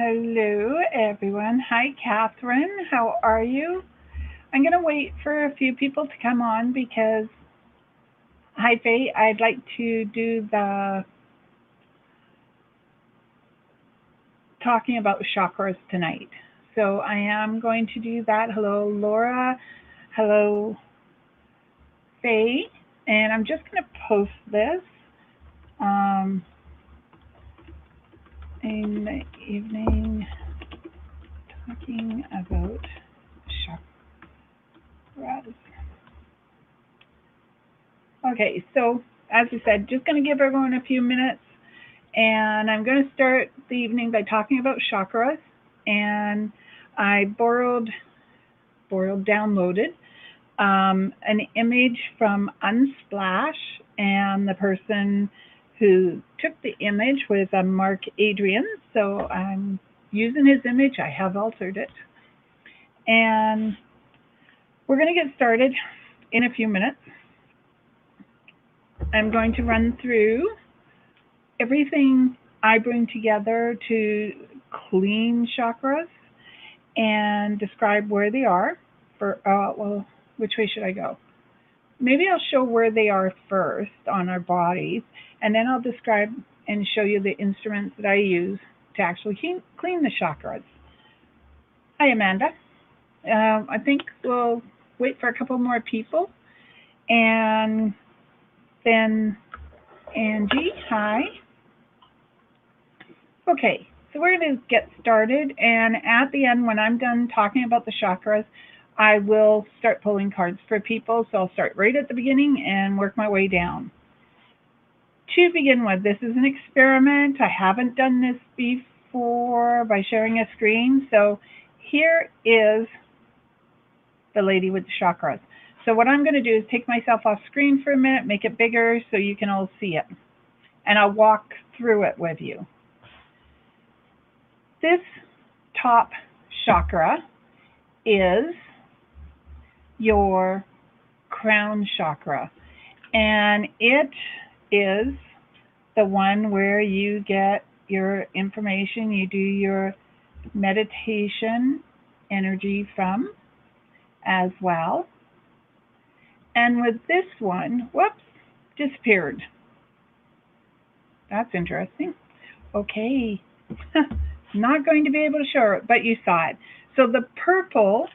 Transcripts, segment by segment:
Hello, everyone. Hi, Catherine. How are you? I'm going to wait for a few people to come on because, hi, Faye, I'd like to do the talking about chakras tonight. So I am going to do that. Hello, Laura. Hello, Faye. And I'm just going to post this in the evening talking about chakras. Okay, so as I said, just going to give everyone a few minutes, and I'm going to start the evening by talking about chakras. And I downloaded an image from Unsplash, and the person who took the image was Mark Adrian. So I'm using his image. I have altered it, and we're going to get started in a few minutes. I'm going to run through everything I bring together to clean chakras and describe where they are. Which way should I go? Maybe I'll show where they are first on our bodies, and then I'll describe and show you the instruments that I use to actually clean the chakras. Hi, Amanda. I think we'll wait for a couple more people, and then Angie, hi. Okay, so we're going to get started, and at the end, when I'm done talking about the chakras, I will start pulling cards for people. So I'll start right at the beginning and work my way down. To begin with, this is an experiment. I haven't done this before by sharing a screen. So here is the lady with the chakras. So what I'm going to do is take myself off screen for a minute, make it bigger so you can all see it. And I'll walk through it with you. This top chakra is your crown chakra, and it is the one where you get your information, you do your meditation energy from as well. And with this one, whoops, disappeared. That's interesting. Okay, not going to be able to show it, but you saw it. So the purple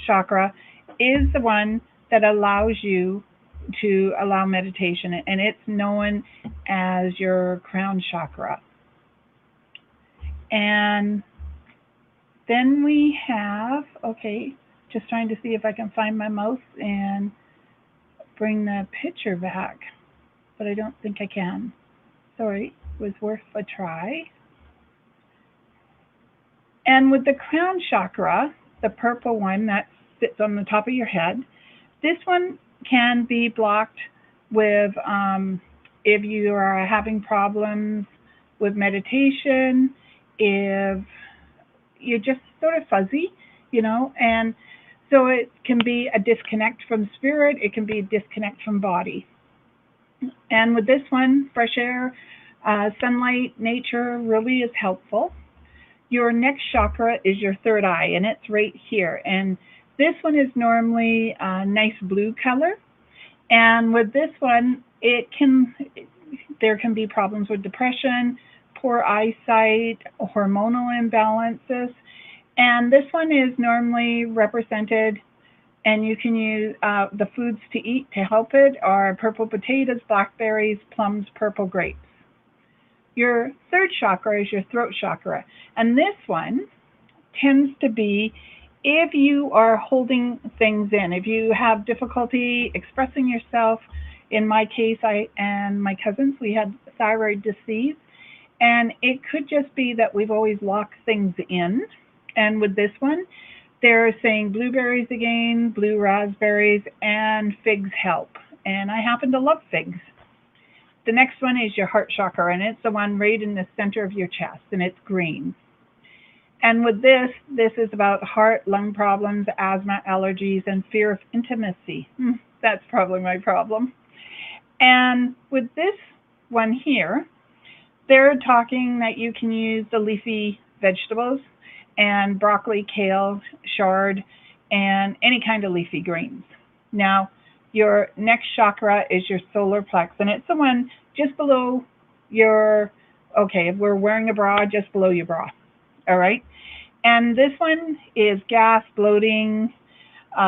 chakra is the one that allows you to allow meditation, and it's known as your crown chakra. And then we have, okay, just trying to see if I can find my mouse and bring the picture back, but I don't think I can. Sorry, it was worth a try. And with the crown chakra, the purple one that sits on the top of your head, this one can be blocked with if you are having problems with meditation, if you're just sort of fuzzy, and so it can be a disconnect from spirit, it can be a disconnect from body. And with this one, fresh air, sunlight, nature really is helpful. Your next chakra is your third eye, and it's right here. And this one is normally a nice blue color. And with this one, there can be problems with depression, poor eyesight, hormonal imbalances. And this one is normally represented, and you can use the foods to eat to help it are purple potatoes, blackberries, plums, purple grapes. Your third chakra is your throat chakra, and this one tends to be if you are holding things in, if you have difficulty expressing yourself. In my case, I and my cousins, we had thyroid disease, and it could just be that we've always locked things in. And with this one, they're saying blueberries again, blue raspberries, and figs help. And I happen to love figs. The next one is your heart chakra, and it's the one right in the center of your chest, and it's green. And with this is about heart, lung problems, asthma, allergies, and fear of intimacy. That's probably my problem. And with this one here, they're talking that you can use the leafy vegetables, and broccoli, kale, chard, and any kind of leafy greens. Now, your next chakra is your solar plex, and it's the one just below your, okay, if we're wearing a bra, just below your bra. All right. And this one is gas, bloating,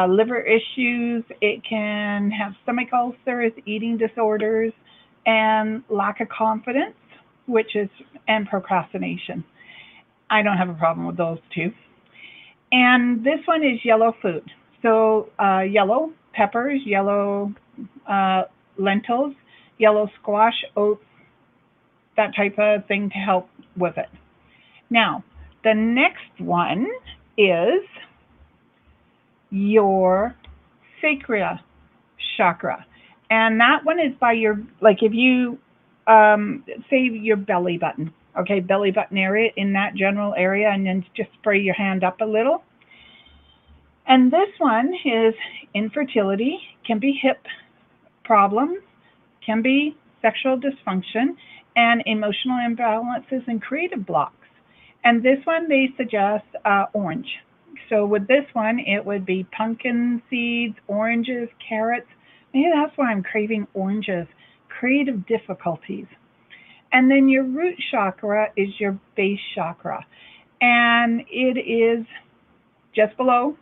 liver issues. It can have stomach ulcers, eating disorders, and lack of confidence, and procrastination. I don't have a problem with those two. And this one is yellow food. So yellow peppers, yellow lentils, yellow squash, oats, that type of thing to help with it. Now, the next one is your sacral chakra. And that one is by your, like if you say your belly button, okay, belly button area, in that general area, and then just spray your hand up a little. And this one is infertility, can be hip problems, can be sexual dysfunction, and emotional imbalances and creative blocks. And this one, they suggest orange. So with this one, it would be pumpkin seeds, oranges, carrots. Maybe that's why I'm craving oranges. Creative difficulties. And then your root chakra is your base chakra. And it is just below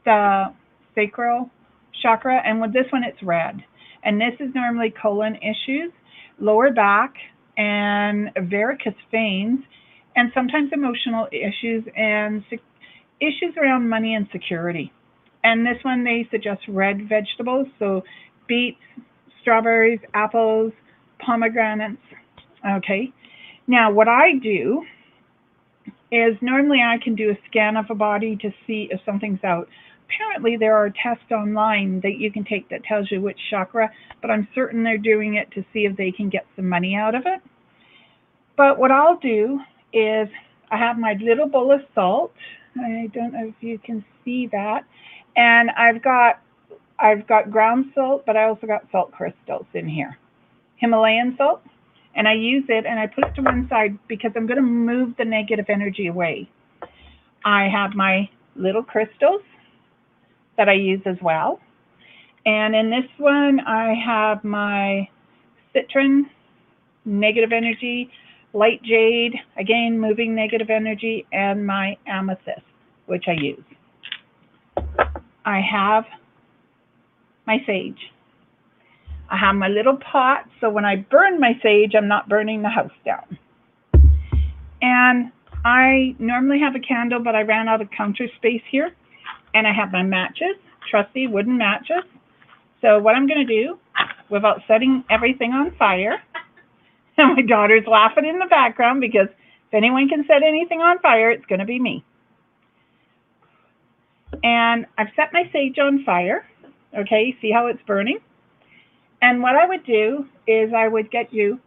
the sacral chakra. And with this one, it's red. And this is normally colon issues, lower back, and varicose veins, and sometimes emotional issues and issues around money and security. And this one, they suggest red vegetables, so beets, strawberries, apples, pomegranates. Okay. Now, what I do is normally I can do a scan of a body to see if something's out. Apparently, there are tests online that you can take that tells you which chakra, but I'm certain they're doing it to see if they can get some money out of it. But what I'll do is I have my little bowl of salt. I don't know if you can see that. And I've got ground salt, but I also got salt crystals in here. Himalayan salt. And I use it and I put it to one side because I'm going to move the negative energy away. I have my little crystals that I use as well. And in this one, I have my citron, negative energy, light jade, again, moving negative energy, and my amethyst, which I use. I have my sage. I have my little pot, so when I burn my sage, I'm not burning the house down. And I normally have a candle, but I ran out of counter space here. And I have my matches, trusty wooden matches. So what I'm going to do, without setting everything on fire, and my daughter's laughing in the background because if anyone can set anything on fire, it's going to be me. And I've set my sage on fire. Okay, see how it's burning? And what I would do is I would get you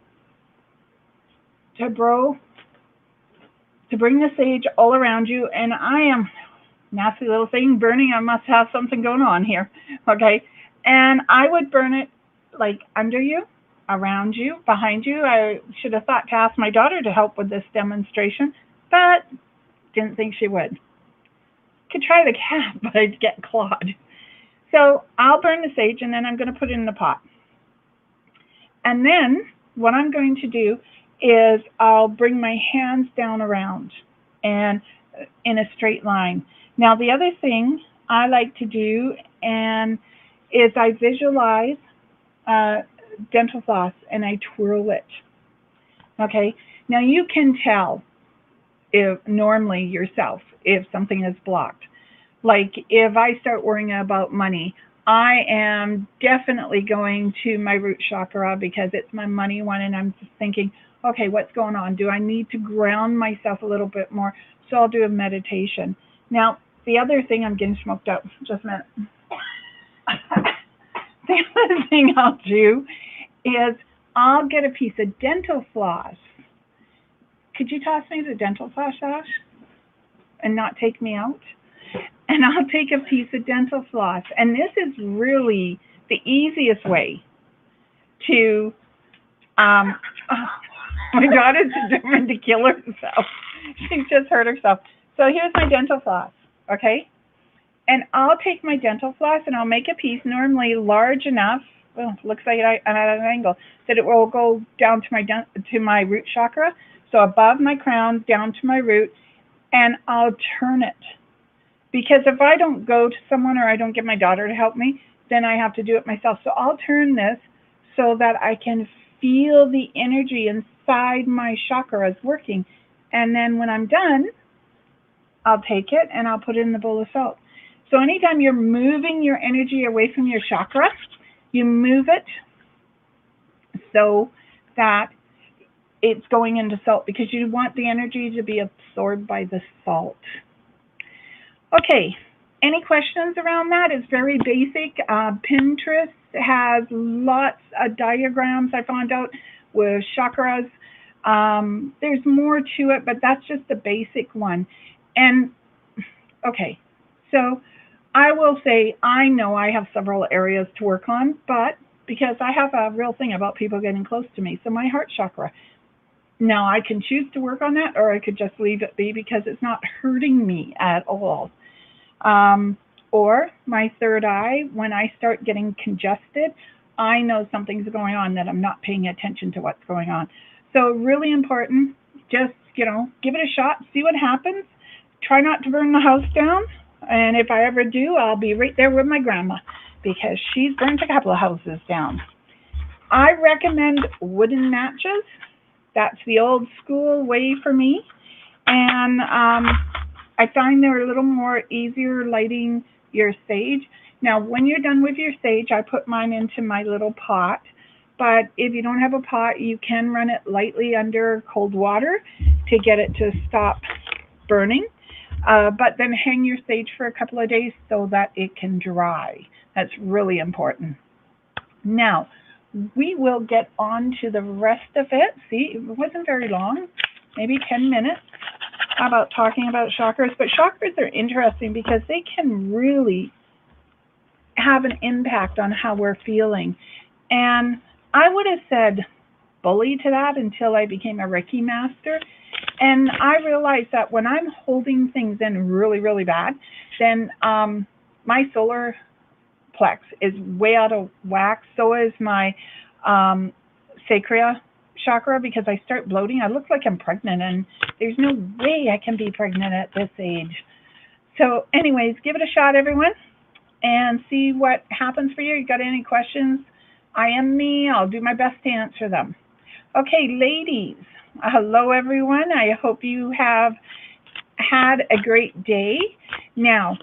to bring the sage all around you. And I am, nasty little thing, burning. I must have something going on here. Okay. And I would burn it like under you, around you, behind you. I should have thought to ask my daughter to help with this demonstration, but didn't think she would. Could try the cat, but I'd get clawed. So I'll burn the sage and then I'm going to put it in the pot. And then what I'm going to do is I'll bring my hands down around and in a straight line. Now, the other thing I like to do is I visualize dental floss and I twirl it. Okay. Now, you can tell if normally yourself if something is blocked. Like if I start worrying about money, I am definitely going to my root chakra because it's my money one, and I'm just thinking, okay, what's going on? Do I need to ground myself a little bit more? So I'll do a meditation. Now, the other thing, I'm getting smoked up. Just a minute. The other thing I'll do is I'll get a piece of dental floss. Could you toss me the dental floss, Ash? And not take me out? And I'll take a piece of dental floss. And this is really the easiest way to, my daughter's determined to kill herself. She's just hurt herself. So here's my dental floss, okay? And I'll take my dental floss and I'll make a piece normally large enough, well, looks like I'm at an angle, that it will go down to my root chakra. So above my crown, down to my root, and I'll turn it. Because if I don't go to someone or I don't get my daughter to help me, then I have to do it myself. So I'll turn this so that I can feel the energy inside my chakras working. And then when I'm done, I'll take it and I'll put it in the bowl of salt. So anytime you're moving your energy away from your chakra, you move it so that it's going into salt because you want the energy to be absorbed by the salt. Okay, any questions around that? It's very basic. Pinterest has lots of diagrams I found out with chakras. There's more to it, but that's just the basic one. And okay, so I will say I know I have several areas to work on, but because I have a real thing about people getting close to me. So my heart chakra. Now I can choose to work on that or I could just leave it be because it's not hurting me at all. Or my third eye, when I start getting congested, I know something's going on that I'm not paying attention to what's going on. So really important, just, give it a shot, see what happens. Try not to burn the house down. And if I ever do, I'll be right there with my grandma because she's burnt a couple of houses down. I recommend wooden matches. That's the old school way for me. And I find they're a little more easier lighting your sage. Now, when you're done with your sage, I put mine into my little pot. But if you don't have a pot, you can run it lightly under cold water to get it to stop burning. But then hang your sage for a couple of days so that it can dry. That's really important. Now, we will get on to the rest of it. See, it wasn't very long, maybe 10 minutes about talking about chakras. But chakras are interesting because they can really have an impact on how we're feeling. And I would have said bully to that until I became a Reiki master. And I realized that when I'm holding things in really, really bad, then my solar plex is way out of whack. So is my sacral chakra because I start bloating. I look like I'm pregnant, and there's no way I can be pregnant at this age. So anyways, give it a shot, everyone, and see what happens for you. You got any questions? I am me. I'll do my best to answer them. Okay, ladies. Hello, everyone. I hope you have had a great day. Now,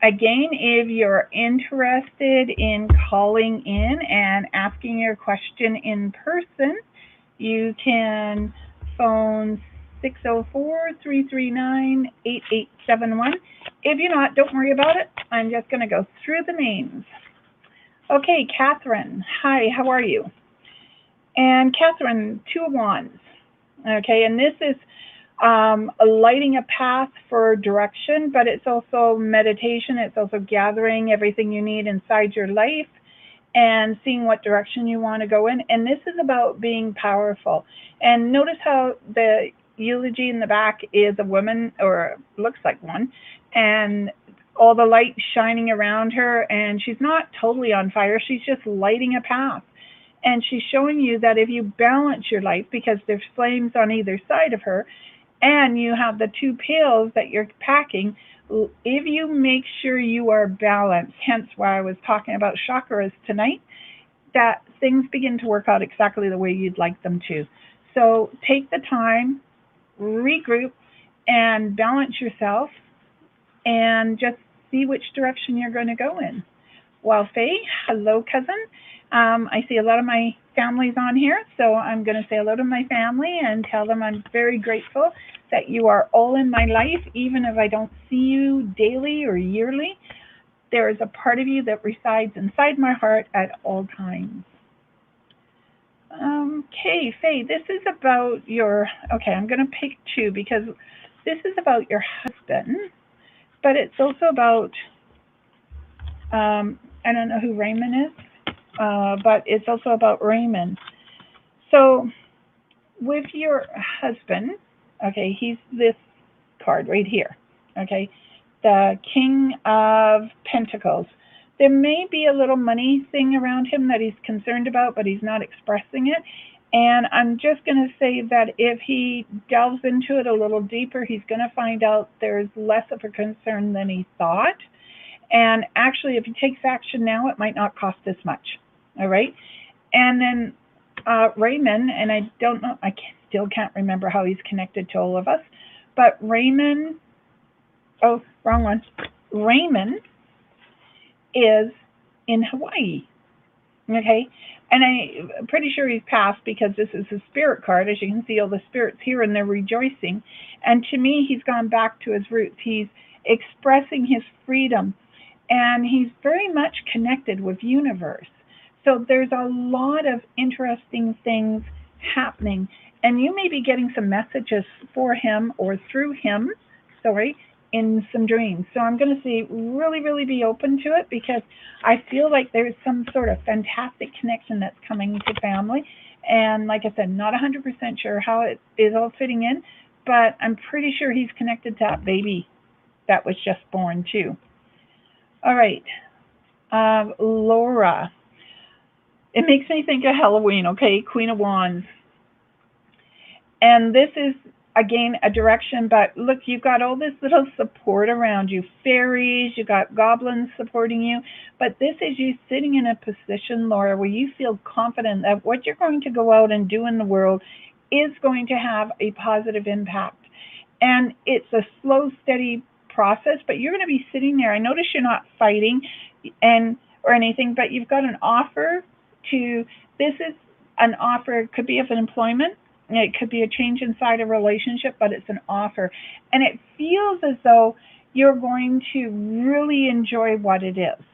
again, if you're interested in calling in and asking your question in person, you can phone 604-339-8871. If you're not, don't worry about it. I'm just going to go through the names. Okay, Catherine. Hi, how are you? And Catherine, 2 of Wands. Okay, and this is lighting a path for direction, but it's also meditation. It's also gathering everything you need inside your life and seeing what direction you want to go in. And this is about being powerful. And notice how the eulogy in the back is a woman, or looks like one, and all the light shining around her, and she's not totally on fire. She's just lighting a path. And she's showing you that if you balance your life, because there's flames on either side of her, and you have the 2 pails that you're packing, if you make sure you are balanced, hence why I was talking about chakras tonight, that things begin to work out exactly the way you'd like them to. So take the time, regroup, and balance yourself, and just see which direction you're going to go in. Well, Faye, hello, cousin. I see a lot of my family's on here, so I'm going to say hello to my family and tell them I'm very grateful that you are all in my life, even if I don't see you daily or yearly. There is a part of you that resides inside my heart at all times. Okay, Faye, this is about your, okay, I'm going to pick 2 because this is about your husband, but it's also about, I don't know who Raymond is. But it's also about Raymond. So with your husband, okay, he's this card right here. Okay, the King of Pentacles. There may be a little money thing around him that he's concerned about, but he's not expressing it. And I'm just going to say that if he delves into it a little deeper, he's going to find out there's less of a concern than he thought. And actually, if he takes action now, it might not cost as much. All right. And then Raymond, and I don't know, still can't remember how he's connected to all of us, but Raymond, oh, wrong one. Raymond is in Hawaii. Okay. And I'm pretty sure he's passed because this is a spirit card. As you can see, all the spirits here and they're rejoicing. And to me, he's gone back to his roots. He's expressing his freedom. And he's very much connected with universe. So there's a lot of interesting things happening. And you may be getting some messages for him or through him, in some dreams. So I'm going to say really, really be open to it because I feel like there's some sort of fantastic connection that's coming to family. And like I said, not 100% sure how it is all fitting in, but I'm pretty sure he's connected to that baby that was just born too. All right. Laura. It makes me think of Halloween, okay? Queen of Wands. And this is, again, a direction, but look, you've got all this little support around you. Fairies, you got goblins supporting you. But this is you sitting in a position, Laura, where you feel confident that what you're going to go out and do in the world is going to have a positive impact. And it's a slow, steady process, but you're going to be sitting there. I notice you're not fighting or anything, but you've got an offer this is an offer. It could be of an employment. It could be a change inside a relationship, but it's an offer. And it feels as though you're going to really enjoy what it is.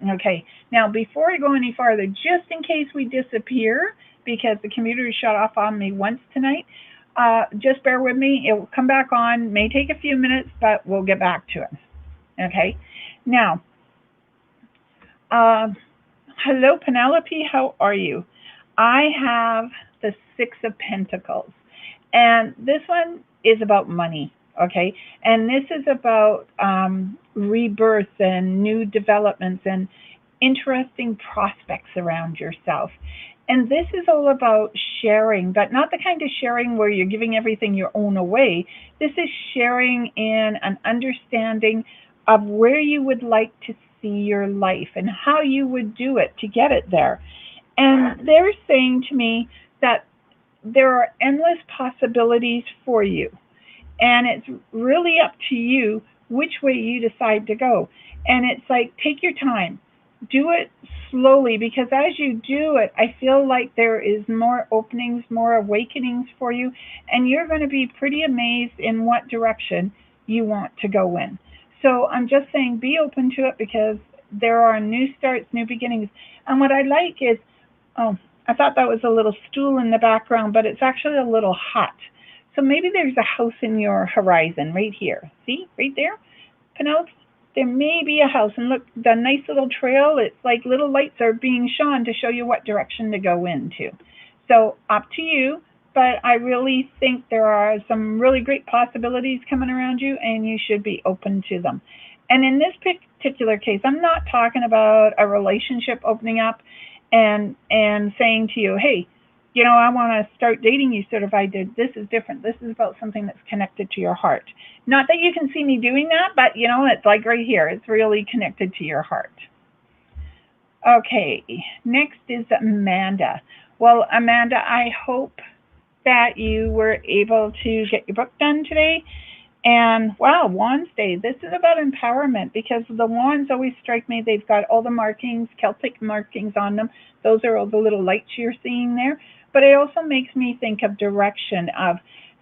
Okay. Now, before I go any farther, just in case we disappear, because the computer is shut off on me once tonight, just bear with me. It will come back on. May take a few minutes, but we'll get back to it. Okay. Now, hello, Penelope. How are you? I have the Six of Pentacles. And this one is about money, okay? And this is about rebirth and new developments and interesting prospects around yourself. And this is all about sharing, but not the kind of sharing where you're giving everything you own away. This is sharing in an understanding of where you would like to see your life and how you would do it to get it there. And they're saying to me that there are endless possibilities for you. And it's really up to you which way you decide to go. And it's like, take your time. Do it slowly, because as you do it, I feel like there is more openings, more awakenings for you, and you're going to be pretty amazed in what direction you want to go in. So I'm just saying be open to it, because there are new starts, new beginnings. And what I like is, I thought that was a little stool in the background, but it's actually a little hut. So maybe there's a house in your horizon right here. See, right there, Penelope? There may be a house, and look, the nice little trail, it's like little lights are being shone to show you what direction to go into. So up to you, but I really think there are some really great possibilities coming around you, and you should be open to them. And in this particular case, I'm not talking about a relationship opening up and saying to you, hey, you know, I want to start dating you certified. This is different. This is about something that's connected to your heart. Not that you can see me doing that, but, you know, it's like right here. It's really connected to your heart. Okay, next is Amanda. Well, Amanda, I hope that you were able to get your book done today. And, wow, Wands Day. This is about empowerment, because the wands always strike me. They've got all the markings, Celtic markings on them. Those are all the little lights you're seeing there. But it also makes me think of direction, of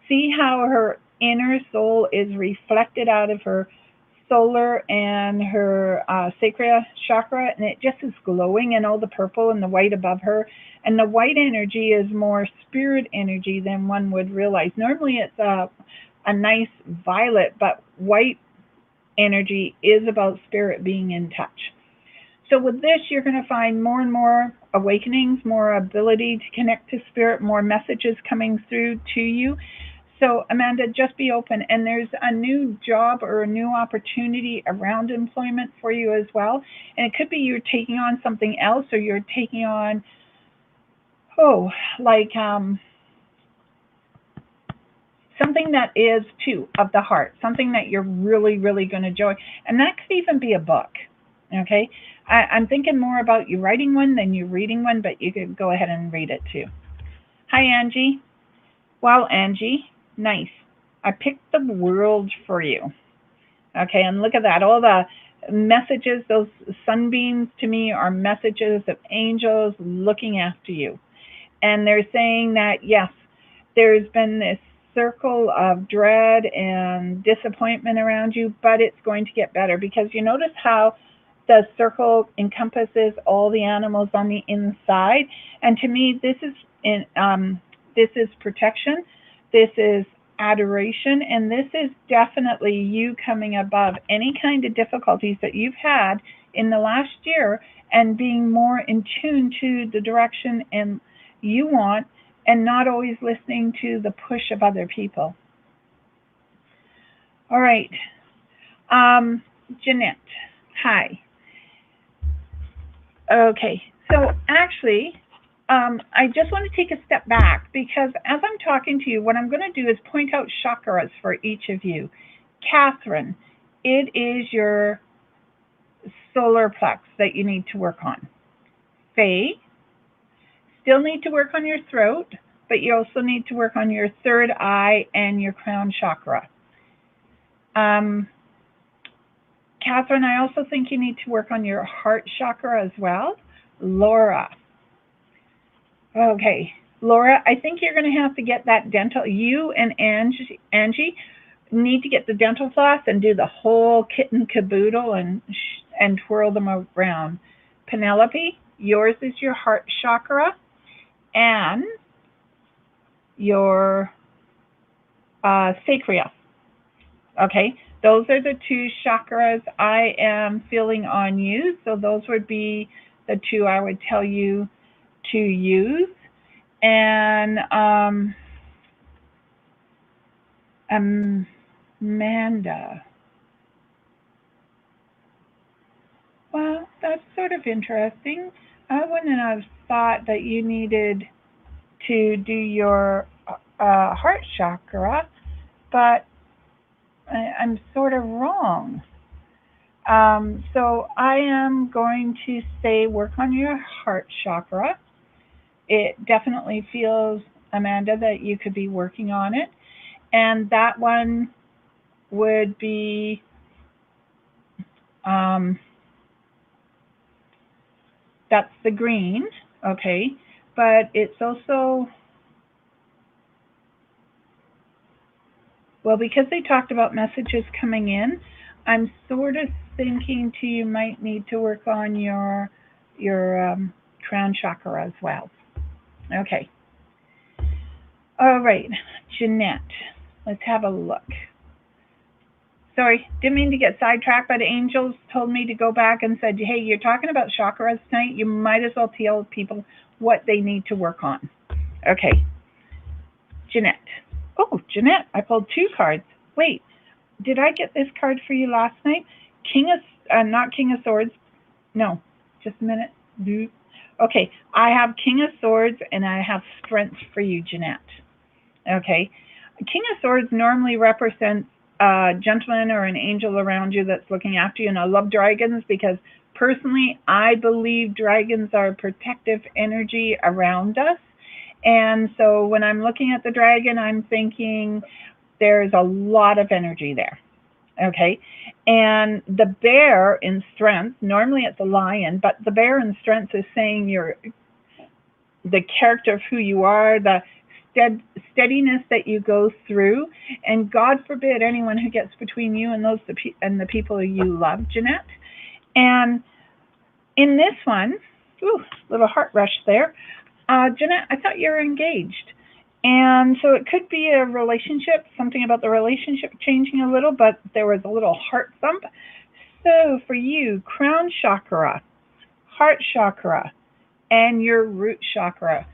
see how her inner soul is reflected out of her solar and her sacral chakra, and it just is glowing, and all the purple and the white above her. And the white energy is more spirit energy than one would realize. Normally it's a nice violet, but white energy is about spirit being in touch. So with this, you're going to find more and more awakenings, more ability to connect to spirit, more messages coming through to you. So, Amanda, just be open. And there's a new job or a new opportunity around employment for you as well. And it could be you're taking on something else, or you're taking on, oh, like something that is too of the heart, something that you're really, really going to enjoy. And that could even be a book. Okay. I'm thinking more about you writing one than you reading one, but you could go ahead and read it too. Hi, Angie. Wow, Angie. Nice. I picked the world for you. Okay, and look at that. All the messages, those sunbeams to me are messages of angels looking after you. And they're saying that, yes, there's been this circle of dread and disappointment around you, but it's going to get better, because you notice how the circle encompasses all the animals on the inside. And to me, this is protection. This is adoration, and this is definitely you coming above any kind of difficulties that you've had in the last year, and being more in tune to the direction and you want, and not always listening to the push of other people. All right. Jeanette, hi. Okay, so actually, I just want to take a step back, because as I'm talking to you, what I'm going to do is point out chakras for each of you. Catherine, it is your solar plex that you need to work on. Faye, still need to work on your throat, but you also need to work on your third eye and your crown chakra. Catherine, I also think you need to work on your heart chakra as well. Laura. Okay, Laura, I think you're going to have to get that dental. You and Angie need to get the dental floss and do the whole kit and caboodle and twirl them around. Penelope, yours is your heart chakra and your sacral. Okay, those are the two chakras I am feeling on you. So those would be the two I would tell you to use. And Amanda. Well, that's sort of interesting. I wouldn't have thought that you needed to do your heart chakra, but I'm sort of wrong. So I am going to say work on your heart chakra. It definitely feels, Amanda, that you could be working on it. And that one would be that's the green, okay, but it's also, well, because they talked about messages coming in, I'm sort of thinking too you might need to work on your crown chakra as well. Okay. All right, Jeanette, let's have a look. Sorry, didn't mean to get sidetracked, but angels told me to go back and said, hey, you're talking about chakras tonight. You might as well tell people what they need to work on. Okay, Jeanette. Oh, Jeanette, I pulled two cards. Wait, did I get this card for you last night? Not King of Swords. No, just a minute. Okay, I have King of Swords and I have Strength for you, Jeanette. Okay, King of Swords normally represents a gentleman or an angel around you that's looking after you. And I love dragons because personally, I believe dragons are protective energy around us. And so when I'm looking at the dragon, I'm thinking there's a lot of energy there. Okay. And the bear in Strength, normally it's a lion, but the bear in Strength is saying the character of who you are, the steadiness that you go through, and God forbid anyone who gets between you and the people you love, Jeanette. And in this one, little heart rush there, Jeanette, I thought you were engaged, and so it could be a relationship, something about the relationship changing a little, but there was a little heart thump. So for you, crown chakra, heart chakra, and your root chakra,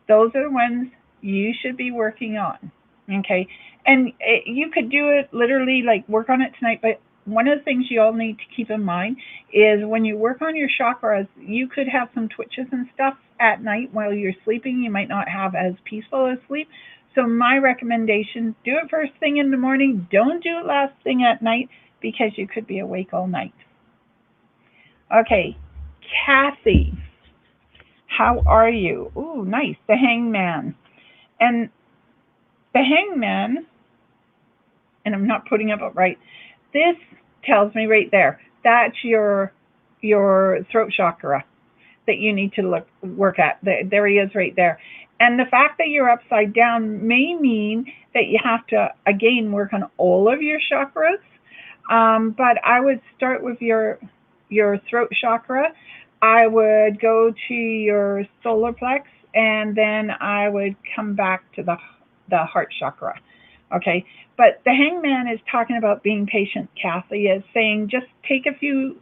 those are the ones you should be working on, okay? And you could do it literally, like work on it tonight. But one of the things you all need to keep in mind is when you work on your chakras, you could have some twitches and stuff at night while you're sleeping. You might not have as peaceful a sleep. So my recommendation, do it first thing in the morning. Don't do it last thing at night because you could be awake all night. Okay, Kathy, how are you? Ooh, nice. The Hangman. And the Hangman, and I'm not putting it up right, this tells me right there, that's your throat chakra that you need to work at. There he is right there. And the fact that you're upside down may mean that you have to, again, work on all of your chakras. But I would start with your throat chakra. I would go to your solar plex, and then I would come back to the heart chakra. Okay, but the Hangman is talking about being patient. Kathy is saying just take a few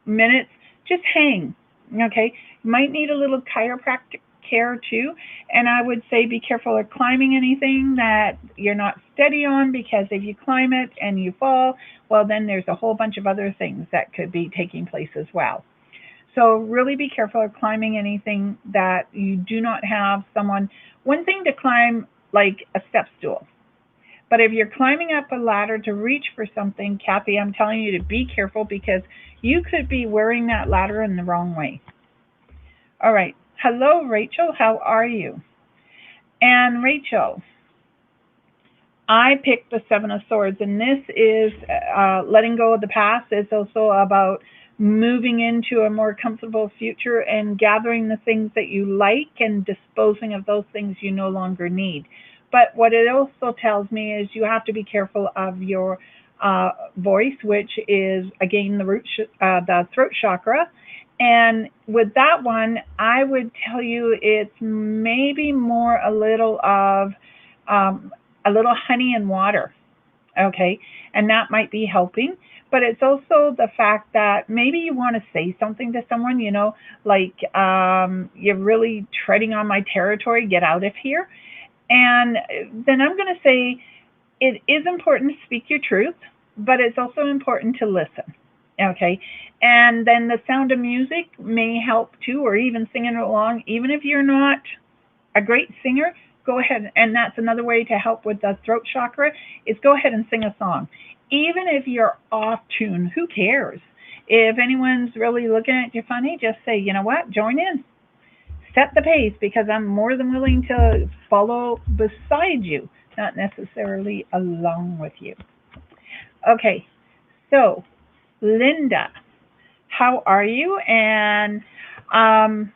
minutes, just hang. Okay, you might need a little chiropractic care too, and I would say be careful of climbing anything that you're not steady on, because if you climb it and you fall, well, then there's a whole bunch of other things that could be taking place as well. So really be careful of climbing anything that you do not have someone. One thing to climb like a step stool. But if you're climbing up a ladder to reach for something, Kathy, I'm telling you to be careful because you could be wearing that ladder in the wrong way. All right. Hello, Rachel. How are you? And Rachel, I picked the Seven of Swords, and this is letting go of the past. It's also about moving into a more comfortable future and gathering the things that you like and disposing of those things you no longer need. But what it also tells me is you have to be careful of your voice, which is, again, the throat chakra. And with that one, I would tell you it's maybe more a little of a little honey and water, okay? And that might be helping. But it's also the fact that maybe you want to say something to someone, like you're really treading on my territory, get out of here. And then I'm going to say it is important to speak your truth, but it's also important to listen. Okay. And then the sound of music may help too, or even singing along. Even if you're not a great singer, go ahead. And that's another way to help with the throat chakra is go ahead and sing a song. Even if you're off tune, who cares? If anyone's really looking at you funny, just say, you know what, join in. Set the pace, because I'm more than willing to follow beside you, not necessarily along with you. Okay, so Linda, how are you? And I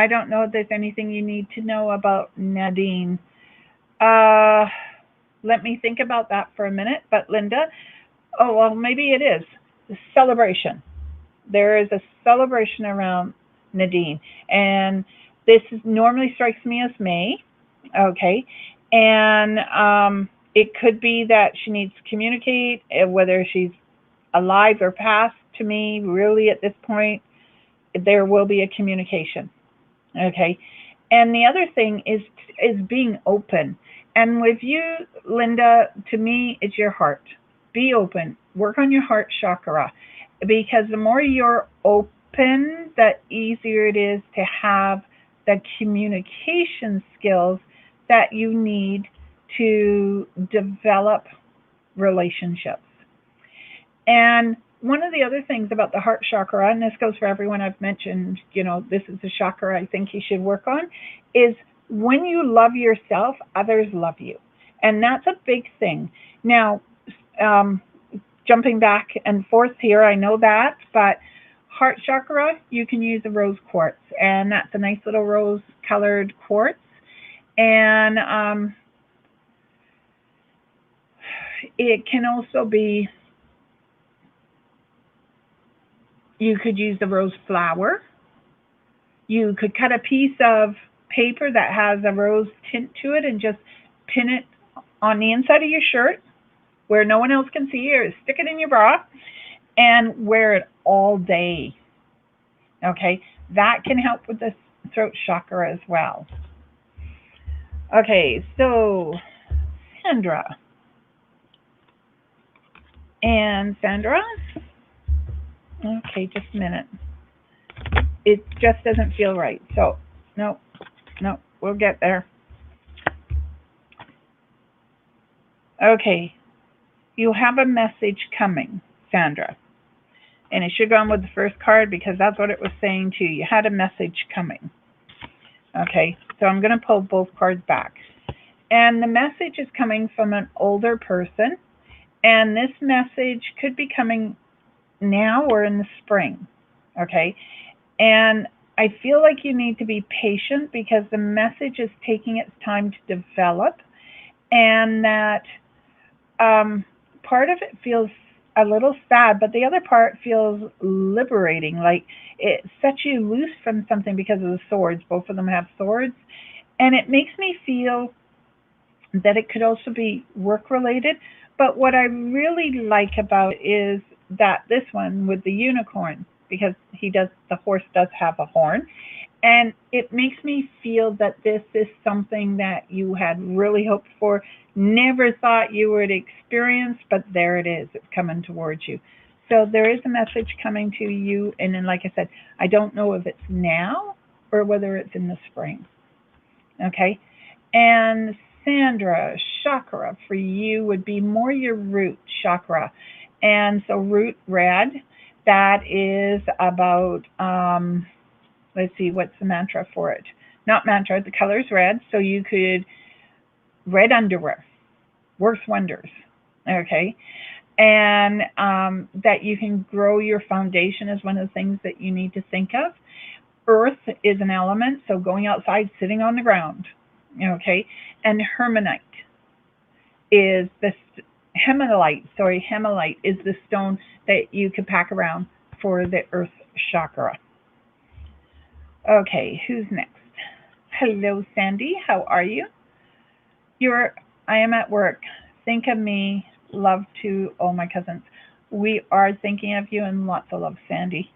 don't know if there's anything you need to know about Nadine. Let me think about that for a minute. But Linda, oh, well, maybe it is. The celebration. There is a celebration around Nadine. And this normally strikes me as May. Okay. And it could be that she needs to communicate, whether she's alive or passed. To me, really, at this point, there will be a communication. Okay. And the other thing is being open. And with you, Linda, to me, it's your heart. Be open. Work on your heart chakra, because the more you're open, the easier it is to have the communication skills that you need to develop relationships. And one of the other things about the heart chakra, and this goes for everyone I've mentioned, this is the chakra I think you should work on, is when you love yourself, others love you. And that's a big thing. Now, jumping back and forth here, I know that, but heart chakra, you can use a rose quartz, and that's a nice little rose-colored quartz. And it can also be, you could use the rose flower. You could cut a piece of paper that has a rose tint to it and just pin it on the inside of your shirt where no one else can see, or stick it in your bra and wear it all day. Okay, that can help with the throat chakra as well. Okay, so Sandra. And Sandra? Okay, just a minute. It just doesn't feel right. So, no, no, we'll get there. Okay, you have a message coming, Sandra. And it should go on with the first card because that's what it was saying to you. You had a message coming. Okay, so I'm going to pull both cards back. And the message is coming from an older person. And this message could be coming now or in the spring. Okay, and I feel like you need to be patient because the message is taking its time to develop, and that part of it feels a little sad, but the other part feels liberating, like it sets you loose from something because of the swords. Both of them have swords, and it makes me feel that it could also be work related. But what I really like about it is that this one with the unicorn, because the horse does have a horn, and it makes me feel that this is something that you had really hoped for, never thought you would experience, but there it is. It's coming towards you. So there is a message coming to you, and then, like I said, I don't know if it's now or whether it's in the spring. Okay, and Sandra, chakra for you would be more your root chakra. And so root red, that is about, let's see, what's the mantra for it? Not mantra, the color is red. So you could, red underwear, works wonders. Okay. And that you can grow your foundation is one of the things that you need to think of. Earth is an element, so going outside, sitting on the ground. Okay. And hermanite is the hemalite is the stone that you could pack around for the earth chakra. Okay, who's next? Hello, Sandy. How are you? I am at work. Think of me. Love to all my cousins. We are thinking of you and lots of love, Sandy.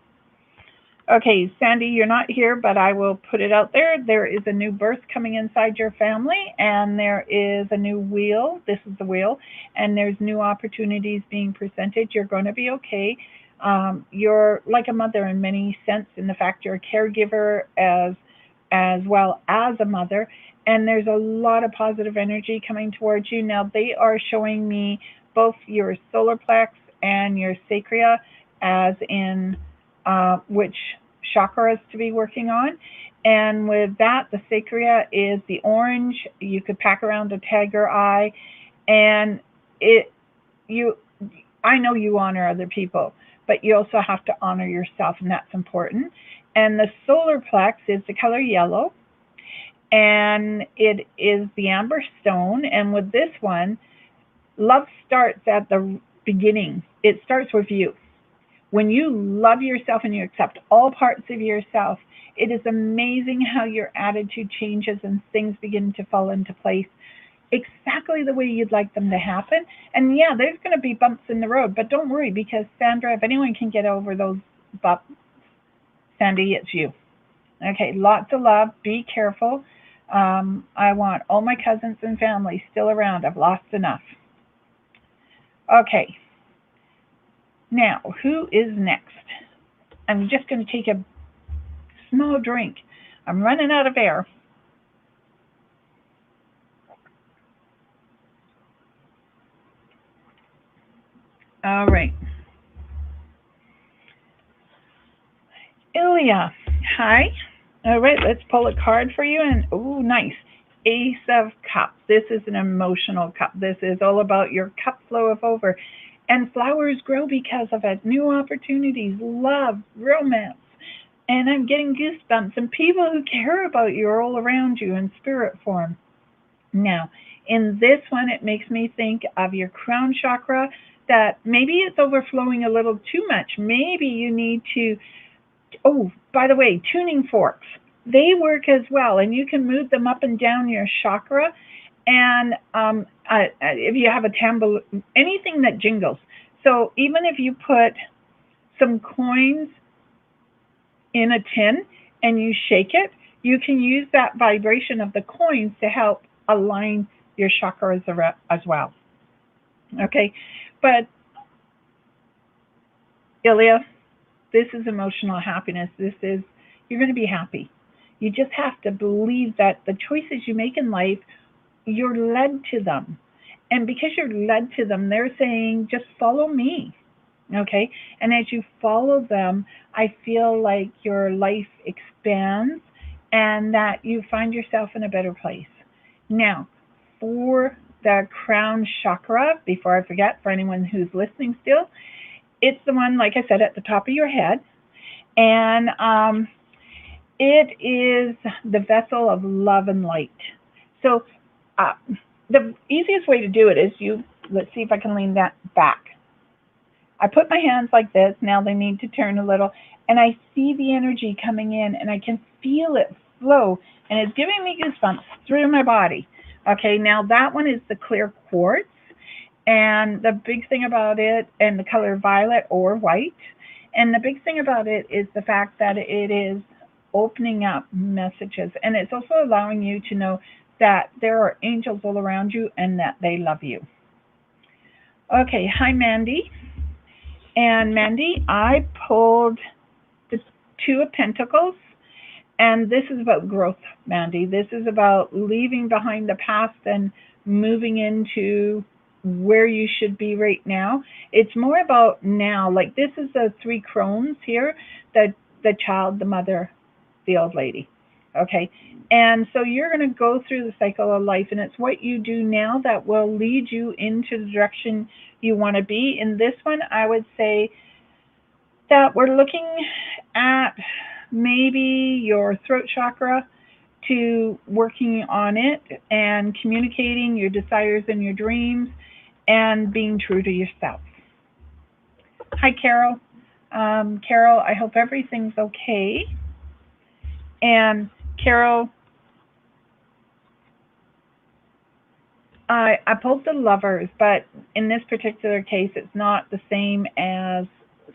Okay, Sandy, you're not here, but I will put it out there. There is a new birth coming inside your family, and there is a new wheel. This is the wheel, and there's new opportunities being presented. You're going to be okay. You're like a mother in many sense, in the fact you're a caregiver as well as a mother, and there's a lot of positive energy coming towards you. Now, they are showing me both your solar plex and your sacral, as in which chakras to be working on. And with that, the sacral is the orange. You could pack around a tiger eye, and I know you honor other people, but you also have to honor yourself, and that's important. And the solar plex is the color yellow, and it is the amber stone. And with this one, love starts at the beginning. It starts with you. When you love yourself and you accept all parts of yourself, it is amazing how your attitude changes and things begin to fall into place exactly the way you'd like them to happen. And yeah, there's going to be bumps in the road, but don't worry, because Sandra, if anyone can get over those bumps, Sandy, it's you. Okay, lots of love. Be careful. I want all my cousins and family still around. I've lost enough. Okay. Now, who is next? I'm just going to take a small drink. I'm running out of air. All right. Ilya, hi. All right, let's pull a card for you. And oh, nice. Ace of Cups. This is an emotional cup. This is all about your cup flow of over. And flowers grow because of it. New opportunities, love, romance. And I'm getting goosebumps. And people who care about you are all around you in spirit form. Now, in this one, it makes me think of your crown chakra, that maybe it's overflowing a little too much. Maybe you need to, oh, by the way, tuning forks. They work as well, and you can move them up and down your chakra. And if you have a tambour, anything that jingles. So even if you put some coins in a tin and you shake it, you can use that vibration of the coins to help align your chakras as well. Okay, but Ilya, this is emotional happiness. This is, you're going to be happy. You just have to believe that the choices you make in life, you're led to them. And because you're led to them, they're saying, just follow me. Okay? And as you follow them, I feel like your life expands and that you find yourself in a better place. Now, for the crown chakra, before I forget, for anyone who's listening still, it's the one, like I said, at the top of your head. And it is the vessel of love and light. So uh, the easiest way to do it is let's see if I can lean that back. I put my hands like this. Now they need to turn a little. And I see the energy coming in and I can feel it flow. And it's giving me goosebumps through my body. Okay, now that one is the clear quartz. And the big thing about it, and the color violet or white, and the big thing about it is the fact that it is opening up messages. And it's also allowing you to know that there are angels all around you and that they love you. Okay, hi Mandy. And Mandy, I pulled the Two of Pentacles, and this is about growth, Mandy. This is about leaving behind the past and moving into where you should be right now. It's more about now. Like this is the three crones here, the child, the mother, the old lady. Okay. And so you're going to go through the cycle of life, and it's what you do now that will lead you into the direction you want to be. In this one, I would say that we're looking at maybe your throat chakra, to working on it and communicating your desires and your dreams and being true to yourself. Hi, Carol. Carol, I hope everything's okay. And Carol, I pulled the Lovers, but in this particular case, it's not the same as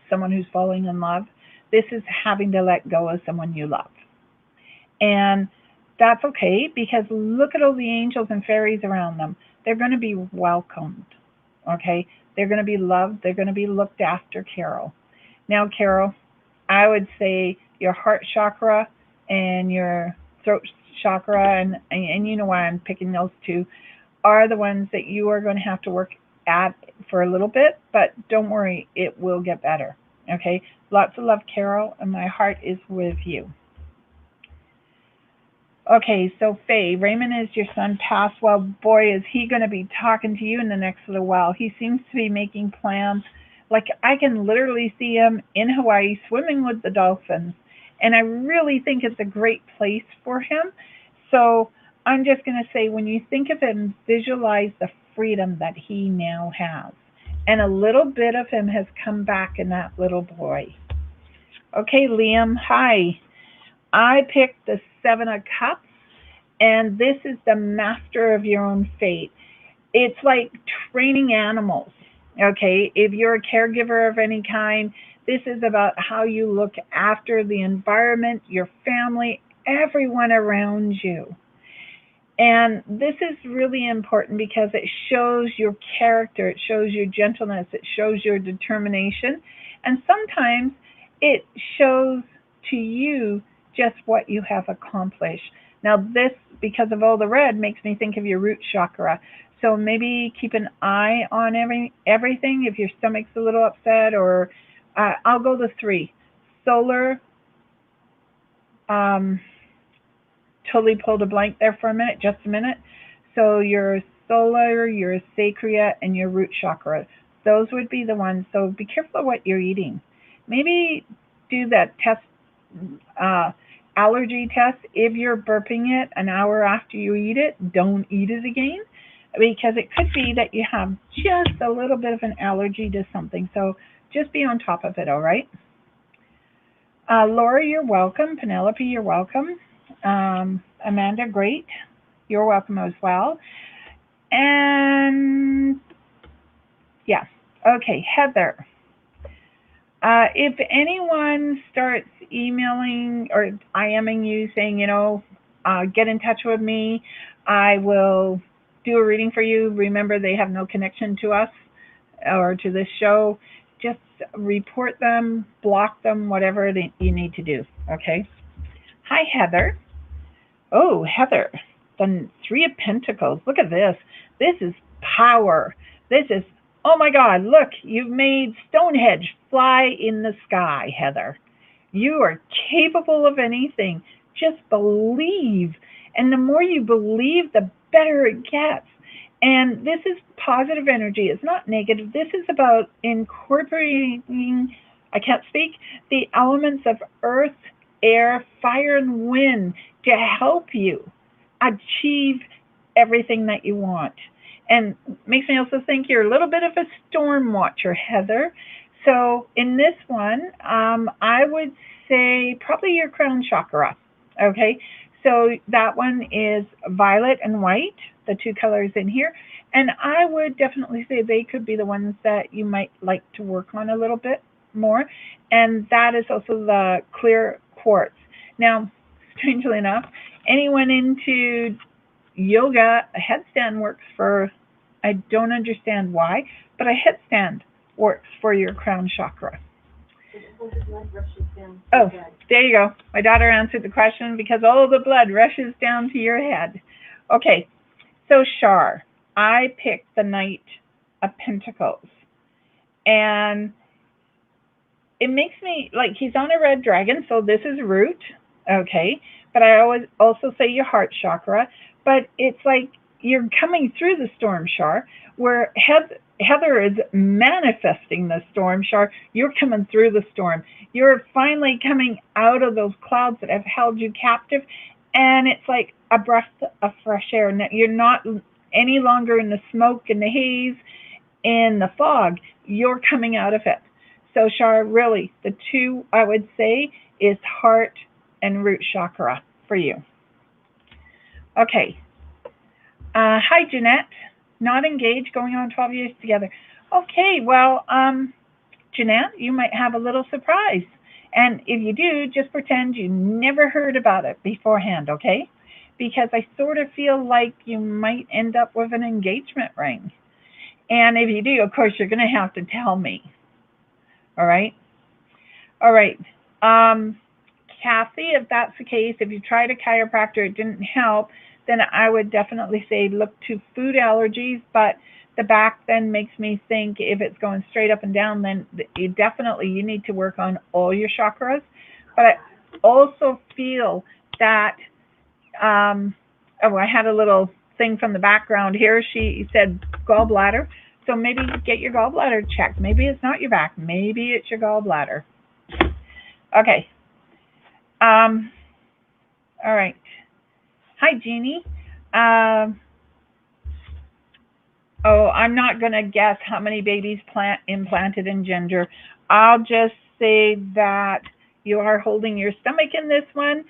someone who's falling in love. This is having to let go of someone you love. And that's okay, because look at all the angels and fairies around them. They're going to be welcomed, okay? They're going to be loved. They're going to be looked after, Carol. Now, Carol, I would say your heart chakra and your throat chakra, and you know why I'm picking those two, are the ones that you are going to have to work at for a little bit, but don't worry, it will get better, okay? Lots of love, Carol, and my heart is with you. Okay, so Faye, Raymond is your son passed. Well, boy, is he going to be talking to you in the next little while. He seems to be making plans. Like, I can literally see him in Hawaii swimming with the dolphins. And I really think it's a great place for him. So I'm just going to say, when you think of him, visualize the freedom that he now has. And a little bit of him has come back in that little boy. Okay, Liam, hi. I picked the Seven of Cups, and this is the master of your own fate. It's like training animals, okay? If you're a caregiver of any kind, this is about how you look after the environment, your family, everyone around you. And this is really important because it shows your character, it shows your gentleness, it shows your determination, and sometimes it shows to you just what you have accomplished. Now this, because of all the red, makes me think of your root chakra. So maybe keep an eye on everything if your stomach's a little upset, or I'll go the three. Solar, totally pulled a blank there for a minute, just a minute. So your solar, your sacral, and your root chakra, those would be the ones. So be careful of what you're eating. Maybe do that test, allergy test. If you're burping it an hour after you eat it, don't eat it again, because it could be that you have just a little bit of an allergy to something. So just be on top of it, all right? Laura, you're welcome. Penelope, you're welcome. Amanda, great. You're welcome as well. And yeah, okay, Heather. If anyone starts emailing or IMing you saying, get in touch with me, I will do a reading for you. Remember, they have no connection to us or to this show. Just report them, block them, whatever you need to do. Okay? Hi, Heather. Oh, Heather, the Three of Pentacles. Look at this. This is power. This is, oh my God, look, you've made Stonehenge fly in the sky, Heather. You are capable of anything. Just believe. And the more you believe, the better it gets. And this is positive energy. It's not negative. This is about incorporating, I can't speak, the elements of earth, air, fire, and wind to help you achieve everything that you want. And makes me also think you're a little bit of a storm watcher, Heather. So in this one, I would say probably your crown chakra. Okay, so that one is violet and white, the two colors in here. And I would definitely say they could be the ones that you might like to work on a little bit more. And that is also the clear quartz. Now, strangely enough, anyone into yoga, a headstand works for, I don't understand why, but a headstand works for your crown chakra. Oh, there you go. My daughter answered the question because all the blood rushes down to your head. Okay, so Shar, I picked the Knight of Pentacles. And it makes me, like, he's on a red dragon, so this is root, okay? But I always also say your heart chakra. But it's like you're coming through the storm, Shar, where Heather is manifesting the storm, Shar. You're coming through the storm. You're finally coming out of those clouds that have held you captive, and it's like a breath of fresh air. You're not any longer in the smoke and the haze and the fog. You're coming out of it. So, Shar, really, the two I would say is heart and root chakra for you. Okay. Hi, Jeanette. Not engaged, going on 12 years together. Okay, well, Jeanette, you might have a little surprise. And if you do, just pretend you never heard about it beforehand, okay? Because I sort of feel like you might end up with an engagement ring. And if you do, of course, you're going to have to tell me. All right? All right. Kathy, if that's the case, if you tried a chiropractor, it didn't help, then I would definitely say look to food allergies. But the back then makes me think if it's going straight up and down, then you need to work on all your chakras. But I also feel that, I had a little thing from the background here. She said gallbladder. So maybe get your gallbladder checked. Maybe it's not your back. Maybe it's your gallbladder. Okay. All right. Hi, Jeannie. I'm not going to guess how many babies implanted in Ginger. I'll just say that you are holding your stomach in this one.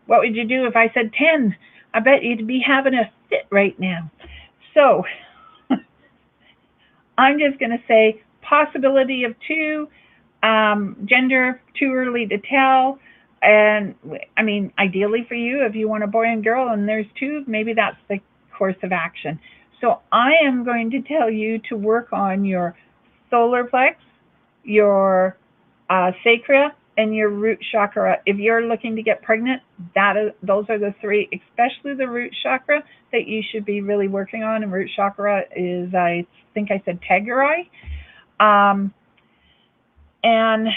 What would you do if I said 10? I bet you'd be having a fit right now. So I'm just going to say possibility of 2, gender, too early to tell. And I mean, ideally for you, if you want a boy and girl and there's 2, maybe that's the course of action. So I am going to tell you to work on your solar plex, your sacral, and your root chakra. If you're looking to get pregnant, those are the 3, especially the root chakra, that you should be really working on. And root chakra is, I think I said Tegrai. And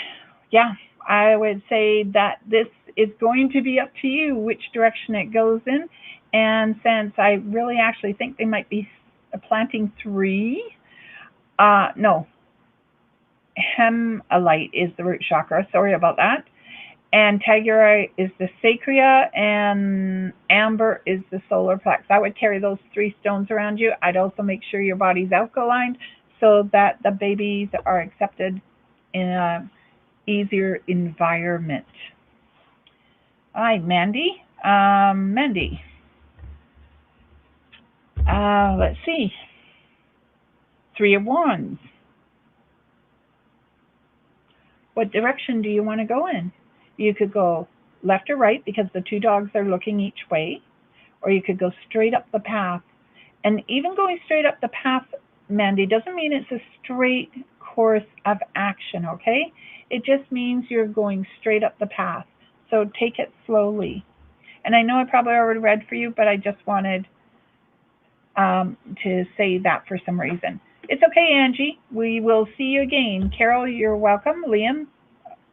yeah, I would say that this is going to be up to you which direction it goes in. And since I really actually think they might be planting 3, no, Hemalite is the root chakra. Sorry about that. And Tegrai is the sacral, and Amber is the solar plex. I would carry those 3 stones around you. I'd also make sure your body's alkaline so that the babies are accepted in a easier environment. Hi, Mandy. Mandy. Let's see. 3 of Wands. What direction do you want to go in? You could go left or right because the 2 dogs are looking each way, or you could go straight up the path. And even going straight up the path, Mandy, doesn't mean it's a straight course of action, okay? It just means you're going straight up the path. So take it slowly. And I know I probably already read for you, but I just wanted to say that for some reason. It's okay, Angie. We will see you again. Carol, you're welcome. Liam,